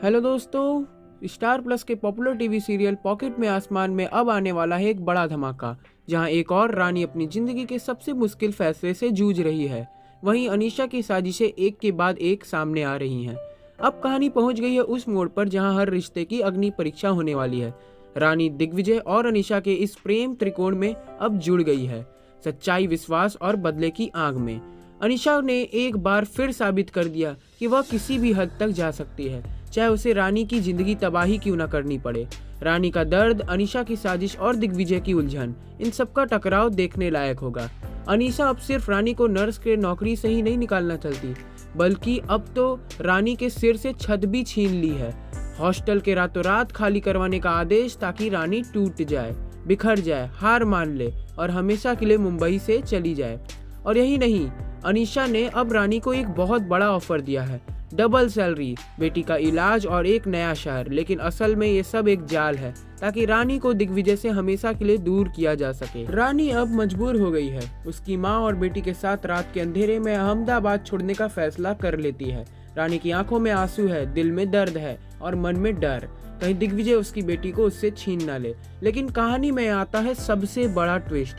Hello दोस्तों, star plus के popular TV serial pocket में आसमान में अब आने वाला है एक बड़ा धमाका, जहां एक और रानी अपनी जिंदगी के सबसे मुश्किल फैसले से जूझ रही है। वहीं अनीशा की साजिशें एक के बाद एक सामने आ रही हैं। अब कहानी पहुंच गई है उस मोड़ पर जहां हर रिश्ते की अग्नि परीक्षा होने वाली है। रानी दिग्विजय और अनीशा के इस प्रेम त्रिकोण में अब जुड़ गई है, सच्चाई, विश्वास और बदले की आग में। अनीशा ने एक बार फिर साबित कर दिया कि वह किसी भी हद तक जा सकती है, चाहे उसे रानी की जिंदगी तबाही क्यों न करनी पड़े। रानी का दर्द, अनीशा की साजिश और दिग्विजय की उलझन, इन सबका टकराव देखने लायक होगा। अनीशा अब सिर्फ रानी को नर्स के नौकरी से ही नहीं निकालना चाहती, बल्कि अब तो रानी के सिर से छत भी छीन ली है। हॉस्टल के रातों रात खाली करवाने का आदेश, ताकि रानी टूट जाए, बिखर जाए, हार मान ले और हमेशा के लिए मुंबई से चली जाए। और यही नहीं, अनीशा ने अब रानी को एक बहुत बड़ा ऑफर दिया है, डबल सैलरी, बेटी का इलाज और एक नया शहर। लेकिन असल में ये सब एक जाल है, ताकि रानी को दिग्विजय से हमेशा के लिए दूर किया जा सके। रानी अब मजबूर हो गई है। उसकी माँ और बेटी के साथ रात के अंधेरे में अहमदाबाद छोड़ने का फैसला कर लेती है। रानी की आंखों में आंसू है, दिल में दर्द है और मन में डर, कहीं दिग्विजय उसकी बेटी को उससे छीन ना ले। लेकिन कहानी में आता है सबसे बड़ा ट्विस्ट।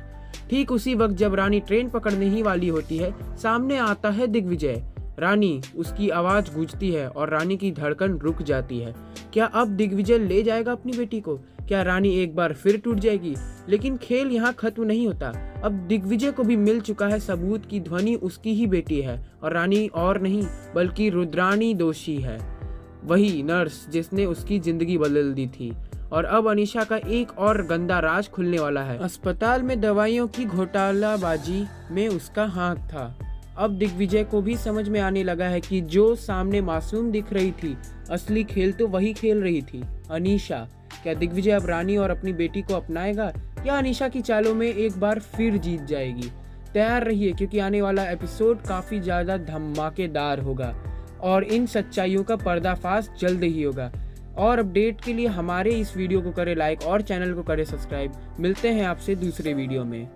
ठीक उसी वक्त जब रानी ट्रेन पकड़ने ही वाली होती है, सामने आता है दिग्विजय। रानी, उसकी आवाज गूंजती है और रानी की धड़कन रुक जाती है। क्या अब दिग्विजय ले जाएगा अपनी बेटी को? क्या रानी एक बार फिर टूट जाएगी? लेकिन खेल यहाँ खत्म नहीं होता। अब दिग्विजय को भी मिल चुका है सबूत की ध्वनि उसकी ही बेटी है, और रानी और नहीं बल्कि रुद्रानी दोषी है, वही नर्स जिसने उसकी जिंदगी बदल दी थी। और अब अनीशा का एक और गंदा राज खुलने वाला है। अस्पताल में दवाइयों की घोटालाबाजी में उसका हाथ था। अब दिग्विजय को भी समझ में आने लगा है कि जो सामने मासूम दिख रही थी, असली खेल तो वही खेल रही थी, अनीशा। क्या दिग्विजय अब रानी और अपनी बेटी को अपनाएगा, या अनीशा की चालों में एक बार फिर जीत जाएगी? तैयार रहिए, क्योंकि आने वाला एपिसोड काफी ज्यादा धमाकेदार होगा और इन सच्चाइयों का पर्दाफाश जल्द ही होगा। और अपडेट के लिए हमारे इस वीडियो को करें लाइक और चैनल को करें सब्सक्राइब। मिलते हैं आपसे दूसरे वीडियो में।